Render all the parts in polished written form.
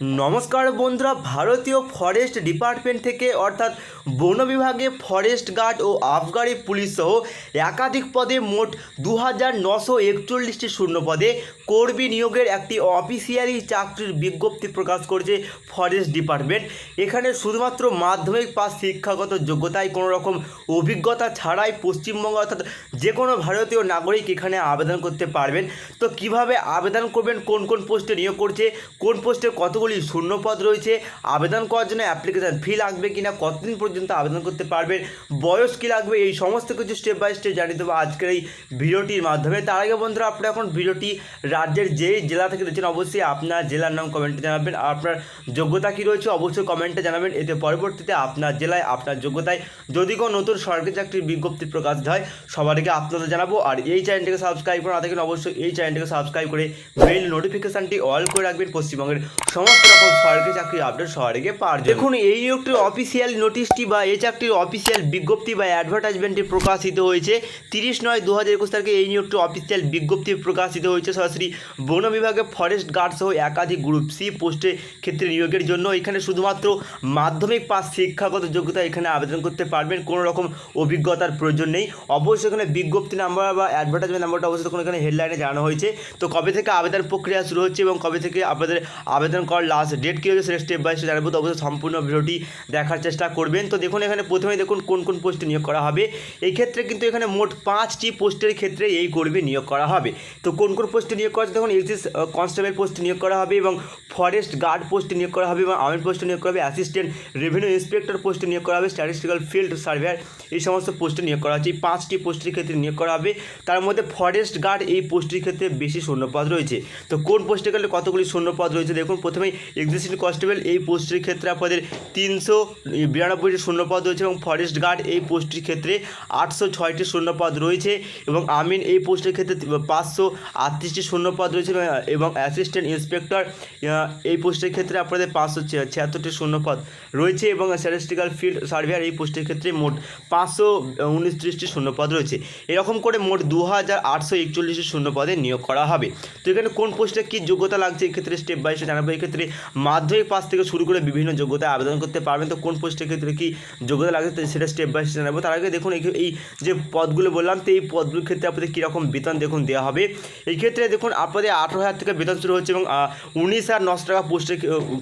নমস্কার বন্ধুরা, ভারতীয় ফরেস্ট ডিপার্টমেন্ট থেকে অর্থাৎ বন বিভাগে ফরেস্ট গার্ড ও আবগারি পুলিশ সহ একাধিক পদে মোট 2941টি শূন্য পদে কর্মী নিয়োগের একটি অফিসিয়ালি চাকরির বিজ্ঞপ্তি প্রকাশ করেছে ফরেস্ট ডিপার্টমেন্ট। এখানে শুধুমাত্র মাধ্যমিক পাস শিক্ষাগত যোগ্যতায় কোনো রকম অভিজ্ঞতা ছাড়াই পশ্চিমবঙ্গ অর্থাৎ যে কোনো ভারতীয় নাগরিক এখানে আবেদন করতে পারবেন। তো কিভাবে আবেদন করবেন, কোন কোন পোস্টে নিয়োগ করছে, কোন পোস্টে কতগুলি শূন্যপদ রয়েছে, আবেদন করার জন্য অ্যাপ্লিকেশন ফি লাগবে কিনা, কতদিন পর্যন্ত আবেদন করতে পারবেন, বয়স কী লাগবে, এই সমস্ত কিছু স্টেপ বাই স্টেপ জানিয়ে দেবো আজকের এই ভিডিওটির মাধ্যমে। তার আগে বন্ধুরা, আপনারা এখন ভিডিওটি রাজ্যের যেই জেলা থেকে দেখছেন অবশ্যই আপনার জেলার নাম কমেন্টে জানাবেন, আর আপনার যোগ্যতা কী রয়েছে অবশ্যই কমেন্টে জানাবেন। এতে পরবর্তীতে আপনার জেলায় আপনার যোগ্যতায় যদি কোনো নতুন সরকারি চাকরির বিজ্ঞপ্তি প্রকাশ হয় সবার আগে আপনাদের জানাবো। আর এই চ্যানেলটিকে সাবস্ক্রাইব করে না থাকেন অবশ্যই এই চ্যানেলটিকে সাবস্ক্রাইব করে বেল নোটিফিকেশানটি অল করে রাখবেন পশ্চিমবঙ্গের সমস্ত রকম সরকারি চাকরি আপডেট সবার আগে পাওয়ার জন্য। দেখুন, এই নিয়োগটির অফিসিয়াল নোটিশটি বা এই চাকরির অফিসিয়াল বিজ্ঞপ্তি বা অ্যাডভার্টাইজমেন্টটি প্রকাশিত হয়েছে 30/9/2021 তারিখে। এই নিয়োগটির অফিসিয়াল বিজ্ঞপ্তি প্রকাশিত হয়েছে সরাসরি বন বিভাগে ফরেস্ট গার্ড সহ একাধিক গ্রুপ সি পোস্টের ক্ষেত্রে নিয়োগের জন্য। এখানে শুধুমাত্র মাধ্যমিক পাস শিক্ষাগত যোগ্যতা এখানে আবেদন করতে পারবেন, কোনো রকম অভিজ্ঞতার প্রয়োজন নেই। অবশ্যই এখানে বিজ্ঞপ্তি নাম্বার বা অ্যাডভার্টাইজমেন্ট নাম্বারটা অবশ্যই তখন এখানে হেডলাইনে জানানো হয়েছে। তো কবে থেকে আবেদন প্রক্রিয়া শুরু হচ্ছে এবং কবে থেকে আপনাদের আবেদন করার লাস্ট ডেট কী হয়েছে সেটা স্টেপ বাই স্টেপ জানাবো। তো অবশ্যই সম্পূর্ণ ভিডিওটি দেখার চেষ্টা করবেন। তো দেখুন, এখানে প্রথমে দেখুন কোন কোন পোস্টে নিয়োগ করা হবে। এই ক্ষেত্রে কিন্তু এখানে মোট 5টি পোস্টের ক্ষেত্রে এই কর্মী নিয়োগ করা হবে। তো কোন কোন পোস্টে নিয়োগ করা হচ্ছে দেখুন, এক্সাইজ কনস্টেবল পোস্টে নিয়োগ করা হবে এবং ফরেস্ট গার্ড পোস্টে নিয়োগ করা হবে এবং আর্মি পোস্টে নিয়োগ করা হবে, অ্যাসিস্ট্যান্ট রেভিনিউ ইন্সপেক্টর পোস্টে নিয়োগ করা হবে, স্ট্যাটিস্টিক্যাল ফিল্ড সার্ভেয়ার, এই সমস্ত পোস্টে নিয়োগ করা হচ্ছে। এই 5টি পোস্টের ক্ষেত্রে নিয়োগ করা হবে। তার মধ্যে ফরেস্ট গার্ড এই পোস্টের ক্ষেত্রে বেশি শূন্যপদ রয়েছে। তো কোন পোস্টে গেলে কতগুলি শূন্যপদ রয়েছে দেখুন, প্রথমেই এক্সিকিউটিভ কনস্টেবল এই পোস্টের ক্ষেত্রে আপনাদের 392টি শূন্যপদ রয়েছে এবং ফরেস্ট গার্ড এই পোস্টের ক্ষেত্রে 806টি শূন্যপদ রয়েছে এবং আমিন এই পোস্টের ক্ষেত্রে 538টি শূন্যপদ রয়েছে এবং অ্যাসিস্ট্যান্ট ইন্সপেক্টর এই পোস্টের ক্ষেত্রে আপনাদের 576টি শূন্যপদ রয়েছে এবং স্ট্যাটিস্টিক্যাল ফিল্ড সার্ভেয়ার এই পোস্টের ক্ষেত্রে মোট 529টি শূন্যপদ রয়েছে। এরকম করে মোট 2841টি শূন্যপদে নিয়োগ করা হবে। তো এখানে কোন পোস্টে কী যোগ্যতা লাগছে এক্ষেত্রে স্টেপ বাই স্টেপ জানাবো। এক্ষেত্রে মাধ্যমিক পাস থেকে শুরু করে বিভিন্ন যোগ্যতায় আবেদন করতে পারবেন। তো কোন পোস্টের ক্ষেত্রে কী যোগ্যতা লাগছে সেটা স্টেপ বাই স্টেপ জানাবো। তার আগে দেখুন, এই যে পদগুলো বললাম, তো এই পদগুলোর ক্ষেত্রে আপনাদের কীরকম বেতন দেখুন দেওয়া হবে। এই ক্ষেত্রে দেখুন আপনাদের 18,000 থেকে বেতন শুরু হচ্ছে এবং 19,900 টাকা পোস্টের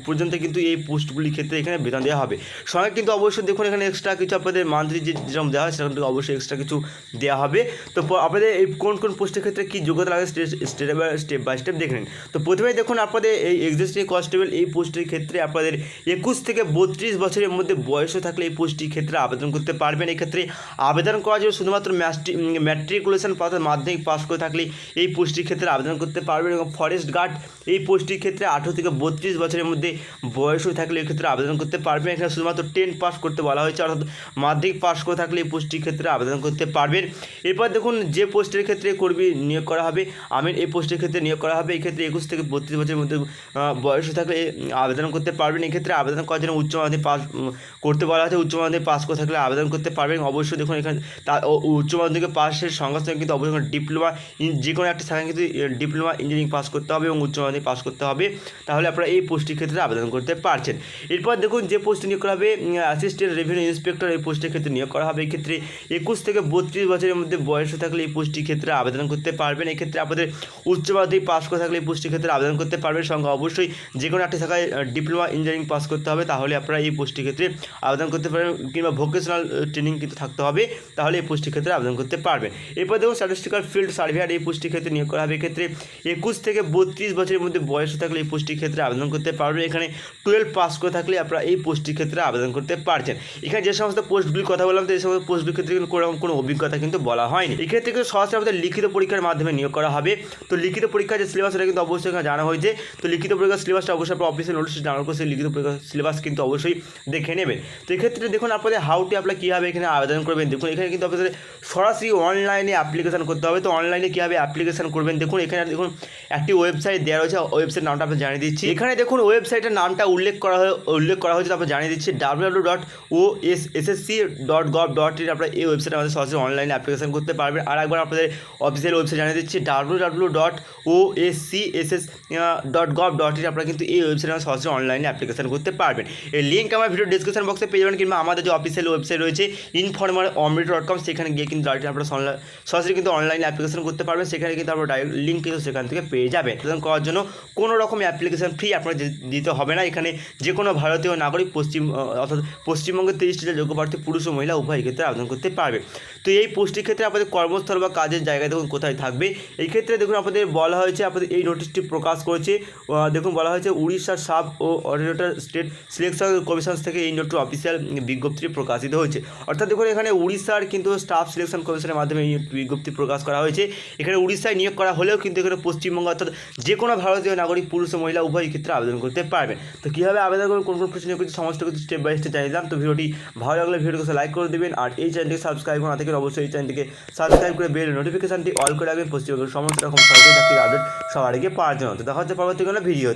পর্যন্ত কিন্তু এই পোস্টগুলির ক্ষেত্রে এখানে বেতন দেওয়া হবে। সঙ্গে কিন্তু অবশ্যই দেখুন এখানে এক্সট্রা কিছু আপনাদের মান্থলি যেরকম দেওয়া হয় সেরকম থেকে অবশ্যই এক্সট্রা কিছু দেওয়া হবে। তো আপনাদের এই কোন কোন পোস্টের ক্ষেত্রে কী যোগ্যতা লাগে স্টেপ বাই স্টেপ দেখে নিন। তো প্রথমেই দেখুন আপনাদের এই এক্সিকিউটিভ কনস্টেবল এই পোস্টের ক্ষেত্রে আপনাদের 21 থেকে 32 বছরের মধ্যে বয়স থাকলে এই পোস্টটির ক্ষেত্রে আবেদন করতে পারবেন। এক্ষেত্রে আবেদন করার জন্য শুধুমাত্র ম্যাট্রিকুলেশন অর্থাৎ মাধ্যমিক পাস করে থাকলে এই পোস্টটির ক্ষেত্রে আবেদন করতে পারবেন এবং ফরেস্ট গার্ড এই পোস্টটির ক্ষেত্রে 18 থেকে 32 বছরের মধ্যে বয়স থাকলে এই ক্ষেত্রে আবেদন করতে পারবেন। এখানে শুধুমাত্র 10 পাস করতে বলা হয়েছে, অর্থাৎ মাধ্যমিক পাস করে থাকলে এই পোস্টটির ক্ষেত্রে আবেদন করতে পারবেন। এরপর দেখুন, যে পোস্টের ক্ষেত্রে কর্মী নিয়োগ করা হবে আমিন এই পোস্টের ক্ষেত্রে নিয়োগ করা হবে। এই ক্ষেত্রে 21 থেকে 32 বছরের মধ্যে বয়স থাকলে আবেদন করতে পারবেন। এক্ষেত্রে আবেদন করার জন্য উচ্চ মাধ্যমিক পাস করতে বলা হয়েছে। উচ্চ মাধ্যমিক পাস করে থাকলে আবেদন করতে পারবেন। অবশ্যই দেখুন এখানে উচ্চ মাধ্যমিক পাসের সঙ্গে সঙ্গে কিন্তু অবশ্যই ডিপ্লোমা যে কোনো একটা শাখায় কিন্তু ডিপ্লোমা ইঞ্জিনিয়ারিং পাস করতে হবে এবং উচ্চ মাধ্যমিক পাস করতে হবে, তাহলে আপনারা এই পোস্টের ক্ষেত্রে আবেদন করতে পারছেন। এরপর দেখুন, যে পোস্টে নিয়োগ করা হবে অ্যাসিস্ট্যান্ট রেভিনিউ ইন্সপেক্টর এই পোস্টের ক্ষেত্রে নিয়োগ করা হবে। এক্ষেত্রে 21 থেকে 32 বছরের মধ্যে বয়স থাকলে এই পোস্টের ক্ষেত্রে আবেদন করতে পারবেন। এক্ষেত্রে আপনাদের উচ্চ মাধ্যমিক পাস করে থাকলে এই পোস্টের ক্ষেত্রে আবেদন করতে পারবেন। সঙ্গে অবশ্যই যে কোনো একটা শাখায় ডিপ্লোমা ইঞ্জিনিয়ারিং পাস করতে হবে, তাহলে আপনারা এই পোস্টের ক্ষেত্রে আবেদন করতে পারবেন, কিংবা ভোকেশনাল ট্রেনিং কিন্তু থাকতে হবে, তাহলে এই পোস্টের ক্ষেত্রে আবেদন করতে পারবেন। এরপর দেখুন, স্ট্যাটিস্টিক্যাল ফিল্ড সার্ভেয়ার এই পোস্টের ক্ষেত্রে নিয়োগ করা হবে। এক্ষেত্রে 21 থেকে 32 বছরের মধ্যে বয়স থাকলে এই পোস্টের ক্ষেত্রে আবেদন করতে পারবেন। এখানে 12 পাস করে থাকলে আপনারা এই পোস্টের ক্ষেত্রে আবেদন করতে পারছেন। এখানে যে সমস্ত পোস্টগুলির কথা বললাম, তো এই সমস্ত পোস্টগুলির ক্ষেত্রে কিন্তু কোনো অভিজ্ঞতা কিন্তু বলা হয়নি। এক্ষেত্রে কিন্তু সরাসরি আমাদের লিখিত পরীক্ষার মাধ্যমে নিয়োগ করা হবে। তো লিখিত পরীক্ষার যে সিলেবাস সেটা কিন্তু অবশ্যই এখানে জানা হয়েছে। তো লিখিত পরীক্ষার সিলেবাসটা অবশ্যই আপনার অফিসিয়াল নোটিশ ডাউনলোড করে সেই লিখিত পরীক্ষার সিলেবাস কিন্তু অবশ্যই দেখে নেবেন। তো এক্ষেত্রে দেখুন আপনাদের হাউ টু অ্যাপ্লাই কীভাবে এখানে আবেদন করবেন। দেখুন এখানে কিন্তু আপনাদের সরাসরি অনলাইনে অ্যাপ্লিকেশন করতে হবে। তো অনলাইনে কীভাবে অ্যাপ্লিকেশন করবেন দেখুন, এখানে দেখুন একটি ওয়েবসাইট দেওয়া রয়েছে। ওয়েবসাইট নামটা আপনার জানিয়ে দিচ্ছি। এখানে দেখুন ওয়েবসাইটের নামটা উল্লেখ করা হয়েছে, আপনার জানিয়ে দিচ্ছি www.ossc.gov www.www.wrcc.gov.in আপনারা এই ওয়েবসাইটে আমাদের সরাসরি অনলাইনে অ্যাপ্লিকেশন করতে পারবেন। আর একবার আপনাদের অফিসিয়াল ওয়েবসাইট জানিয়ে দিচ্ছি www.oscss.gov.in আপনারা কিন্তু এই ওয়েবসাইটে সরাসরি অনলাইনে অ্যাপ্লিকেশন করতে পারবেন। এই লিঙ্ক আমার ভিডিও ডিসক্রিপশন বক্সে পেয়ে যাবেন, কিংবা আমাদের যে অফিসিয়াল ওয়েবসাইট রয়েছে informer.omrit.com সেখানে গিয়ে কিন্তু ডাইরেক্ট আপনারা সরাসরি কিন্তু অনলাইনে অ্যাপ্লিকেশন করতে পারবেন। সেখানে কিন্তু আপনারা ডাইরেক্ট লিঙ্ক কিন্তু সেখান থেকে পেয়ে যাবেন। অ্যাপ্লিকেশন করার জন্য কোনো রকম অ্যাপ্লিকেশন ফি আপনারা দিতে হবে না। এখানে যে কোনো ভারতীয় নাগরিক অর্থাৎ পশ্চিমবঙ্গের 30টি যোগ্য প্রার্থী পুরুষ ও মহিলা উভয় ক্ষেত্রে আবেদন করতে পারবে। তো এই পোস্টের ক্ষেত্রে আপনাদের কর্মস্থল বা কাজের জায়গায় দেখুন কোথায় থাকবে। এই ক্ষেত্রে দেখুন আপনাদের বলা হয়েছে, আপনাদের এই নোটিশটি প্রকাশ করেছে দেখুন বলা হয়েছে উড়িষ্যার সাব ও অডিটর স্টেট সিলেকশন কমিশন থেকে এই নোটটি অফিসিয়াল বিজ্ঞপ্তি প্রকাশিত হয়েছে। অর্থাৎ দেখুন এখানে উড়িষ্যার কিন্তু স্টাফ সিলেকশন কমিশনের মাধ্যমে এই বিজ্ঞপ্তি প্রকাশ করা হয়েছে। এখানে উড়িষ্যায় নিয়োগ করা হলেও কিন্তু এখানে পশ্চিমবঙ্গ অর্থাৎ যে কোনো ভারতীয় নাগরিক পুরুষ ও মহিলা উভয় ক্ষেত্রে আবেদন করতে পারবেন। তো কীভাবে আবেদন করবেন, কোন প্রশ্ন কিছু সমস্ত কিছু স্টেপ বাই স্টেপ জানিয়ে দিলাম। তো ভিডিওটি ভালো লাগলে ভিডিওকে লাইক করে দেবেন, আর এই চ্যানেলটিকে সাবস্ক্রাইব না থেকে অবশ্যই এই চ্যানেলটিকে সাবস্ক্রাইব করে বেল নোটিফিকেশনটি অল করে রাখবেন পশ্চিমবঙ্গের সমস্ত রকম সরকারি চাকরির আপডেট সবার আগে পাওয়ার জন্য। তো দেখা হচ্ছে পরবর্তী কোনো ভিডিও।